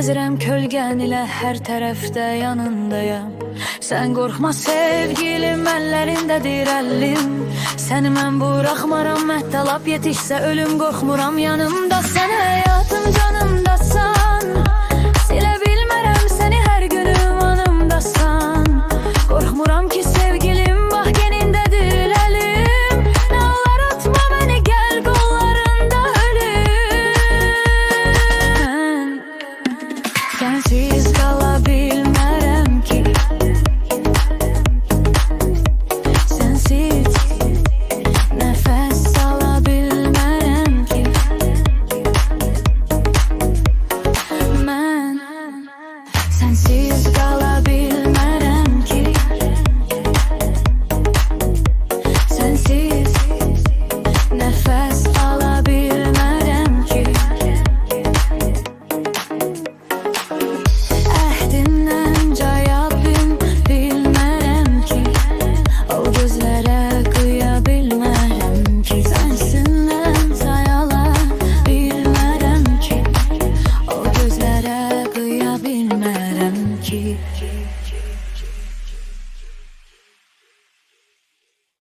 Gəzirəm kölgən ilə hər tərəfdə yanındayam. Sən qorxma sevgilim, əllərindədir əlim. Səni mən buraxmaram, hətta lap yetişsə ölüm, qorxmuram yanımda. Sən həyatım canımdasan, silə bilmərəm səni hər günüm anımdasan. Qorxmuram ki sevgilim, bax genindədir əlim. Nə olar atma məni, gəl qollarında ölüm. Mən sənsiz qala bilmərəm ki, sənsiz nəfəs ala bilmərəm ki. Mən sənsiz qala bilmərəm ki, sənsiz nəfəs ala bilmərəm ki. Əhdimdən caya bilmərəm ki, o gözlərə qıya bilmərəm ki. Sənsindən sayala bilmərəm ki, o gözlərə qıya bilmərəm ki.